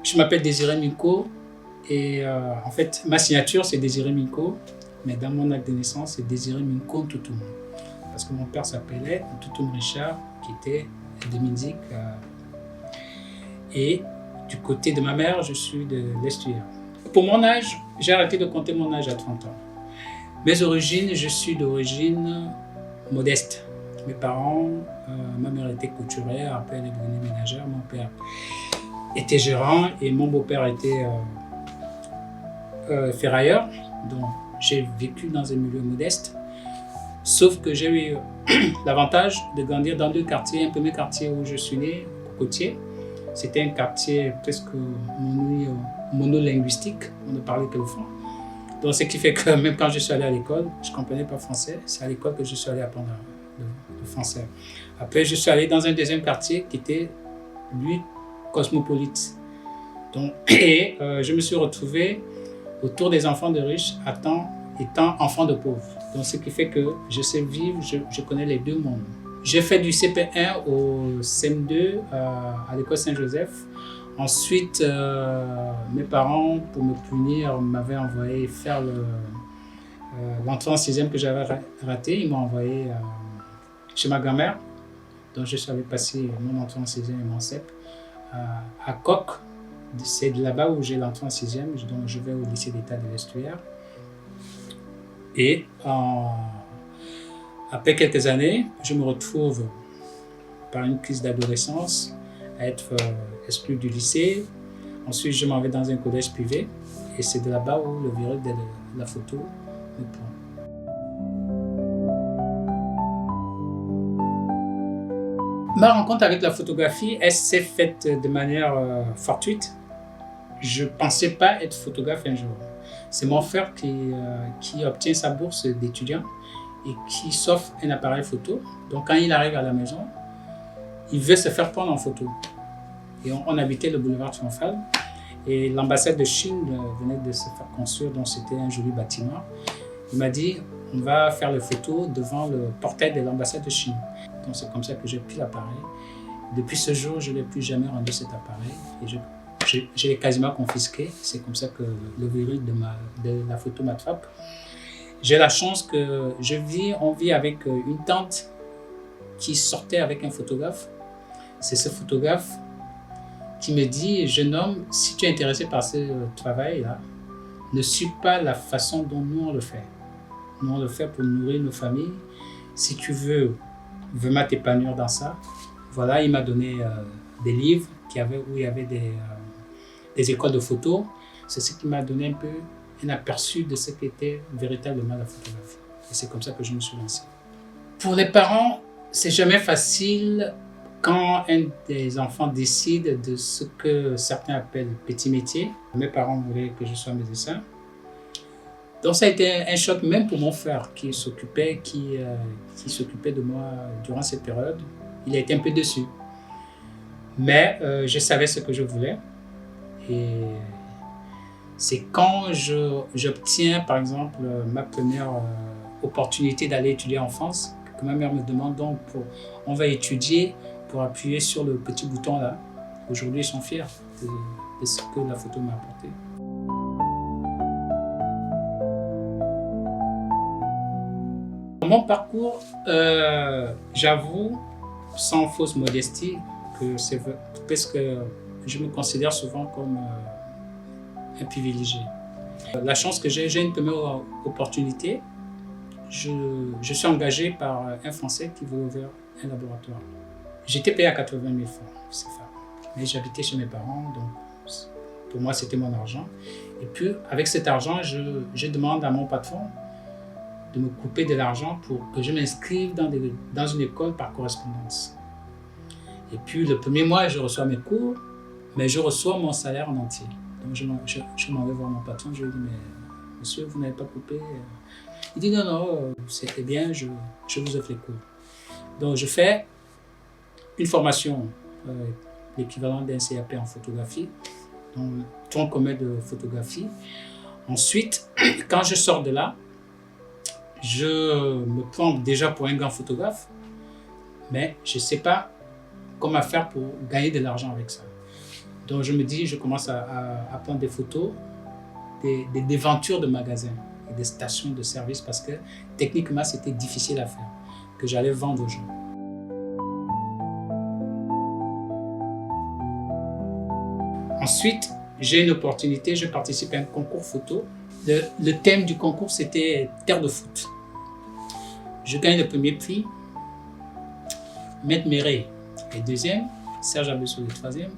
Je m'appelle Désiré Minko et en fait, ma signature c'est Désiré Minko, mais dans mon acte de naissance c'est Désiré Minko Ntoutoum. Parce que mon père s'appelait Ntoutoum Richard, qui était de Minzik. Et du côté de ma mère, je suis de l'Estuaire. Pour mon âge, j'ai arrêté de compter mon âge à 30 ans. Mes origines, je suis d'origine modeste. Mes parents, ma mère était couturière, après elle est devenue ménagère, mon père était gérant et mon beau-père était ferrailleur. Donc j'ai vécu dans un milieu modeste. Sauf que j'ai eu l'avantage de grandir dans deux quartiers. Un premier quartier où je suis né, Cocotier. C'était un quartier presque monolinguistique, on ne parlait que le franc. Donc ce qui fait que même quand je suis allé à l'école, je ne comprenais pas français. C'est à l'école que je suis allé apprendre le français. Après, je suis allé dans un deuxième quartier qui était, lui, cosmopolite. Donc, je me suis retrouvé autour des enfants de riches étant enfant de pauvres. Donc ce qui fait que je sais vivre, je connais les deux mondes. J'ai fait du CP1 au CM2 à l'école Saint-Joseph. Ensuite, mes parents, pour me punir, m'avaient envoyé faire l'entrée en 6e que j'avais raté. Ils m'ont envoyé chez ma grand-mère. Donc je suis allé passer mon entrée en 6e et mon CEP à Coq. C'est de là-bas où j'ai l'entrée en 6e. Donc je vais au lycée d'État de l'Estuaire. Et après quelques années, je me retrouve par une crise d'adolescence à être exclu du lycée. Ensuite, je m'en vais dans un collège privé et c'est de là-bas où le virus de la photo me prend. Ma rencontre avec la photographie, elle s'est faite de manière fortuite. Je ne pensais pas être photographe un jour. C'est mon frère qui obtient sa bourse d'étudiant et qui s'offre un appareil photo. Donc quand il arrive à la maison, il veut se faire prendre en photo. Et on habitait le boulevard Triomphal et l'ambassade de Chine venait de se faire construire, donc c'était un joli bâtiment. Il m'a dit, on va faire les photos devant le portail de l'ambassade de Chine. Donc c'est comme ça que j'ai pris l'appareil. Depuis ce jour, je n'ai plus jamais rendu cet appareil et je l'ai quasiment confisqué. C'est comme ça que le virus de la photo m'attrape. J'ai la chance que on vit avec une tante qui sortait avec un photographe. C'est ce photographe qui me dit, jeune homme, si tu es intéressé par ce travail-là, ne suis pas la façon dont nous on le fait. Nous on le fait pour nourrir nos familles. Si tu veux vraiment t'épanouir dans ça, voilà, il m'a donné des livres où il y avait des écoles de photo. C'est ce qui m'a donné un peu un aperçu de ce qu'était véritablement la photographie. Et c'est comme ça que je me suis lancé. Pour les parents, c'est jamais facile quand un des enfants décide de ce que certains appellent petit métier. Mes parents voulaient que je sois médecin. Donc ça a été un choc même pour mon frère qui s'occupait de moi durant cette période. Il a été un peu déçu. Mais je savais ce que je voulais. Et c'est quand j'obtiens, par exemple, ma première opportunité d'aller étudier en France, que ma mère me demande donc, on va étudier pour appuyer sur le petit bouton là. Aujourd'hui, ils sont fiers de ce que la photo m'a apporté. Mon parcours, j'avoue, sans fausse modestie, que c'est parce que je me considère souvent comme un privilégié. La chance que j'ai une première opportunité. Je suis engagé par un Français qui veut ouvrir un laboratoire. J'étais payé à 80 000 francs, c'est ça. Mais j'habitais chez mes parents, donc pour moi c'était mon argent. Et puis avec cet argent, je demande à mon patron de me couper de l'argent pour que je m'inscrive dans une école par correspondance. Et puis le premier mois, je reçois mes cours, mais je reçois mon salaire en entier. Donc je m'en vais voir mon patron, je lui dis, mais monsieur, vous n'avez pas coupé? Il dit, non, c'était bien, je vous offre les cours. Donc je fais une formation, l'équivalent d'un CAP en photographie, donc tronc commun de photographie. Ensuite, quand je sors de là, je me prends déjà pour un grand photographe, mais je ne sais pas comment faire pour gagner de l'argent avec ça. Donc je me dis, je commence à prendre des photos des devantures de magasins et des stations de service parce que techniquement c'était difficile à faire, que j'allais vendre aux gens. Ensuite, j'ai une opportunité, je participe à un concours photo. Le thème du concours, c'était Terre de foot. Je gagne le premier prix, Maître Méré est deuxième, Serge Abesso le troisième.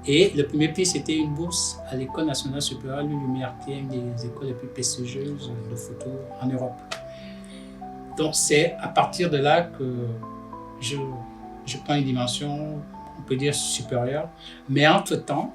Et le premier prix, c'était une bourse à l'École nationale supérieure Louis Lumière, qui est une des écoles les plus prestigieuses de photo en Europe. Donc c'est à partir de là que je prends une dimension, on peut dire supérieure. Mais entre-temps,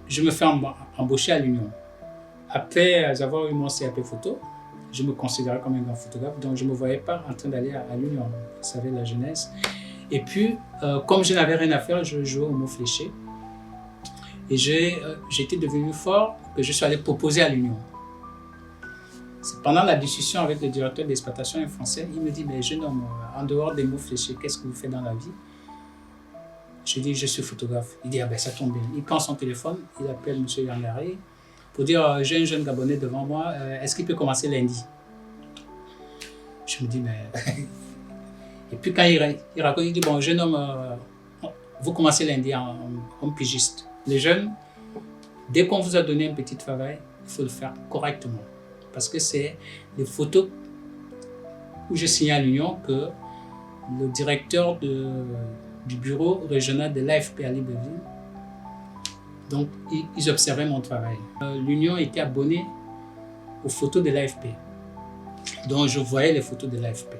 je me fais embaucher à l'Union. Après avoir eu mon CAP photo, je me considérais comme un grand photographe, donc je ne me voyais pas en train d'aller à l'Union. Vous savez, la jeunesse. Et puis, comme je n'avais rien à faire, je jouais au mot fléché. Et j'étais devenu fort que je suis allé proposer à l'Union. C'est pendant la discussion avec le directeur d'exploitation, un Français, il me dit, mais jeune homme, en dehors des mots fléchés, qu'est-ce que vous faites dans la vie? Je dis, je suis photographe. Il dit, ah ben ça tombe bien. Il prend son téléphone, il appelle M. Yangaré pour dire, j'ai un jeune Gabonais devant moi, est-ce qu'il peut commencer lundi? Je me dis, mais... Et puis quand il raconte, il dit, bon, jeune homme, vous commencez lundi en pigiste. Les jeunes, dès qu'on vous a donné un petit travail, il faut le faire correctement. Parce que c'est les photos où je signais à l'Union que le directeur du bureau régional de l'AFP à Libreville, donc ils observaient mon travail. L'Union était abonnée aux photos de l'AFP. Donc je voyais les photos de l'AFP.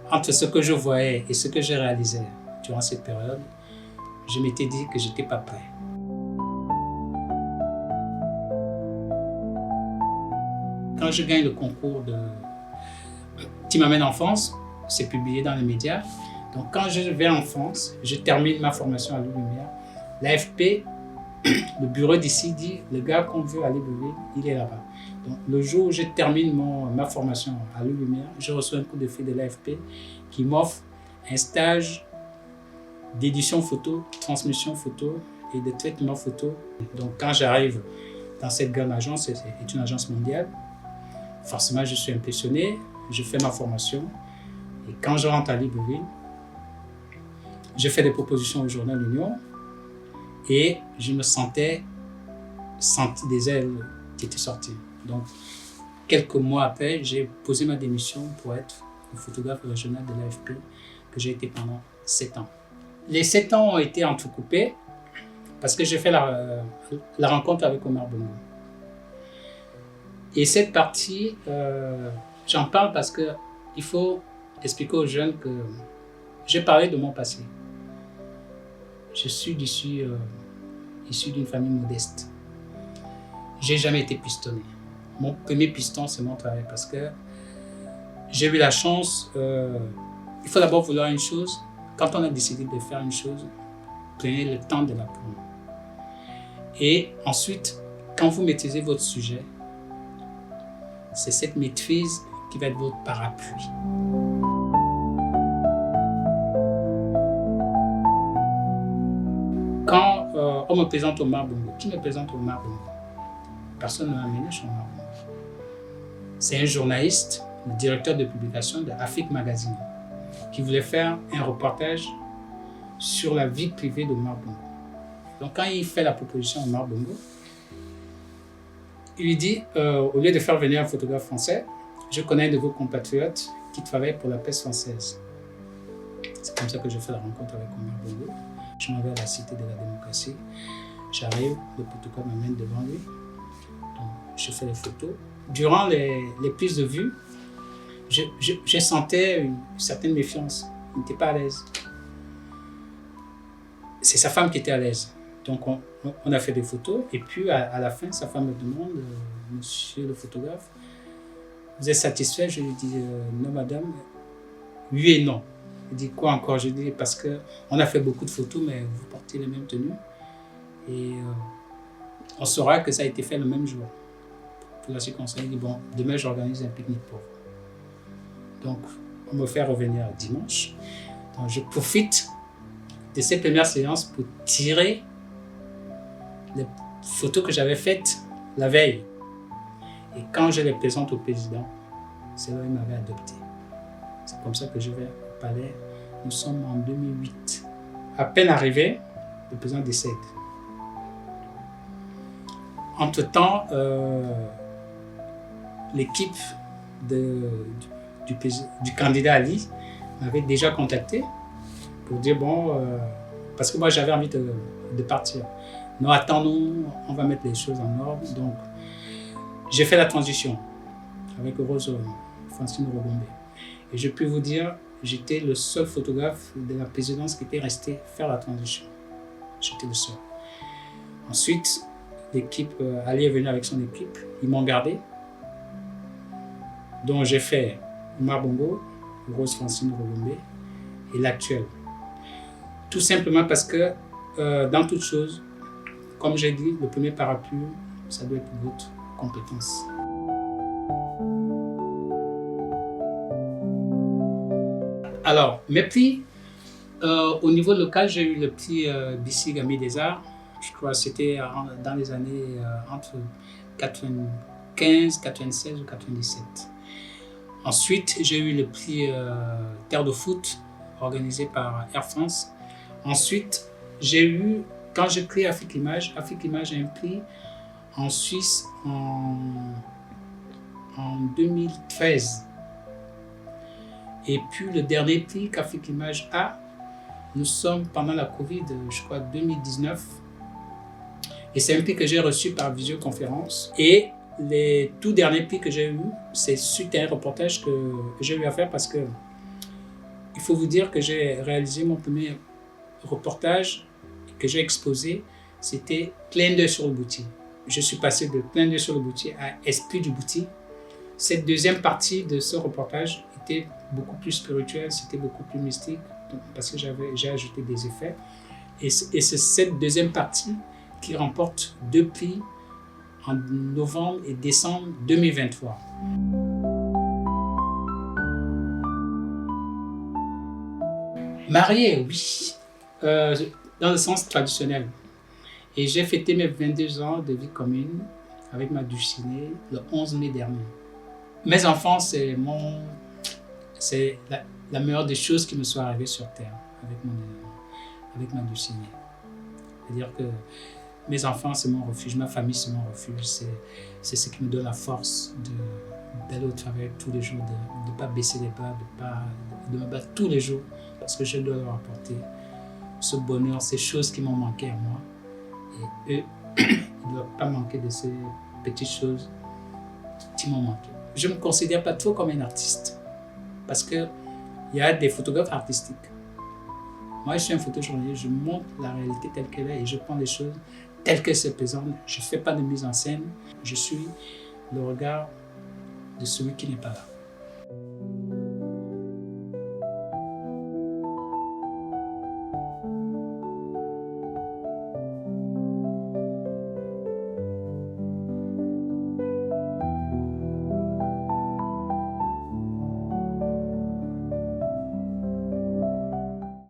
Entre ce que je voyais et ce que je réalisais durant cette période, je m'étais dit que je n'étais pas prêt. Quand je gagne le concours qui m'amène en France, c'est publié dans les médias. Donc quand je vais en France, je termine ma formation à Louis Lumière. L'AFP, le bureau d'ici dit, le gars qu'on veut aller Libreville, il est là-bas. Donc le jour où je termine ma formation à Louis Lumière, je reçois un coup de fil de l'AFP qui m'offre un stage d'édition photo, transmission photo et de traitement photo. Donc quand j'arrive dans cette grande agence, c'est une agence mondiale, forcément je suis impressionné, je fais ma formation et quand je rentre à Libreville, je fais des propositions au journal L'Union et je me sentais des ailes qui étaient sorties. Donc quelques mois après, j'ai posé ma démission pour être le photographe régional de l'AFP que j'ai été pendant 7 ans. Les 7 ans ont été entrecoupés parce que j'ai fait la rencontre avec Omar Bongo. Et cette partie, j'en parle parce qu'il faut expliquer aux jeunes que j'ai parlé de mon passé. Je suis issu d'une famille modeste. J'ai jamais été pistonné. Mon premier piston, c'est mon travail parce que j'ai eu la chance. Il faut d'abord vouloir une chose. Quand on a décidé de faire une chose, prenez le temps de l'apprendre. Et ensuite, quand vous maîtrisez votre sujet, c'est cette maîtrise qui va être votre parapluie. Quand on me présente Omar Bongo, qui me présente Omar Bongo? Personne ne m'a amené chez Omar Bongo. C'est un journaliste, le directeur de publication de Afrique Magazine, qui voulait faire un reportage sur la vie privée d'Omar Bongo. Donc quand il fait la proposition à Omar Bongo, il lui dit, au lieu de faire venir un photographe français, je connais un de vos compatriotes qui travaille pour la presse française. C'est comme ça que je fais la rencontre avec Omar Bongo. Je m'en vais à la Cité de la Démocratie. J'arrive, le protocole m'amène devant lui. Donc, je fais les photos. Durant les prises de vue, je sentais une certaine méfiance. Il n'était pas à l'aise. C'est sa femme qui était à l'aise. Donc, on a fait des photos. Et puis, à la fin, sa femme me demande, monsieur le photographe, vous êtes satisfait? Je lui dis, non, madame. Oui et non. Il dit, quoi encore? Je dis, parce qu'on a fait beaucoup de photos, mais vous portez les mêmes tenues. Et on saura que ça a été fait le même jour. Pour la circonstance, il dit, bon, demain, j'organise un pique-nique pour vous. Donc, on me fait revenir dimanche. Donc, je profite de ces premières séances pour tirer les photos que j'avais faites la veille. Et quand je les présente au président, c'est là où il m'avait adopté. C'est comme ça que je vais au palais. Nous sommes en 2008. À peine arrivé, le président décède. Entre-temps, l'équipe du candidat Ali m'avait déjà contacté pour dire parce que moi j'avais envie de partir. Non, attends-nous, on va mettre les choses en ordre. Donc, j'ai fait la transition avec Rose Francine Rogombe. Et je peux vous dire, j'étais le seul photographe de la présidence qui était resté faire la transition. J'étais le seul. Ensuite, l'équipe, Ali est venu avec son équipe, ils m'ont gardé. Donc j'ai fait Omar Bongo, Rose Francine Rogombe et l'actuel. Tout simplement parce que dans toute chose, comme j'ai dit, le premier parapluie, ça doit être votre compétence. Alors, mes prix, au niveau local, j'ai eu le prix BICIG Ami des Arts. Je crois que c'était dans les années entre 95, 96 ou 97. Ensuite, j'ai eu le prix Terre de Foot, organisé par Air France. Ensuite, j'ai eu, quand j'ai pris Afrique Image a un prix en Suisse en 2013. Et puis le dernier prix qu'Afrique Image a, nous sommes pendant la Covid, je crois 2019. Et c'est un prix que j'ai reçu par visioconférence. Et les tout derniers prix que j'ai eu, c'est suite à un reportage que j'ai eu à faire parce que il faut vous dire que j'ai réalisé mon premier reportage que j'ai exposé, c'était Clin d'œil sur le Bouti. Je suis passé de Clin d'œil sur le Bouti à Esprit du Bouti. Cette deuxième partie de ce reportage était beaucoup plus spirituelle, c'était beaucoup plus mystique parce que j'ai ajouté des effets. Et c'est cette deuxième partie qui remporte 2 prix en novembre et décembre 2023. Marié, oui, dans le sens traditionnel. Et j'ai fêté mes 22 ans de vie commune avec ma dulcinée le 11 mai dernier. Mes enfants, c'est la meilleure des choses qui me soit arrivée sur Terre avec ma dulcinée. C'est-à-dire que mes enfants, c'est mon refuge, ma famille, c'est mon refuge. C'est ce qui me donne la force d'aller au travail tous les jours, de ne pas baisser les bras, de me battre tous les jours parce que je dois leur apporter ce bonheur, ces choses qui m'ont manqué à moi. Et eux, ils ne doivent pas manquer de ces petites choses qui m'ont manqué. Je ne me considère pas trop comme un artiste parce qu'il y a des photographes artistiques. Moi, je suis un photojournaliste, je montre la réalité telle qu'elle est et je prends les choses telles qu'elles se présentent. Je ne fais pas de mise en scène, je suis le regard de celui qui n'est pas là.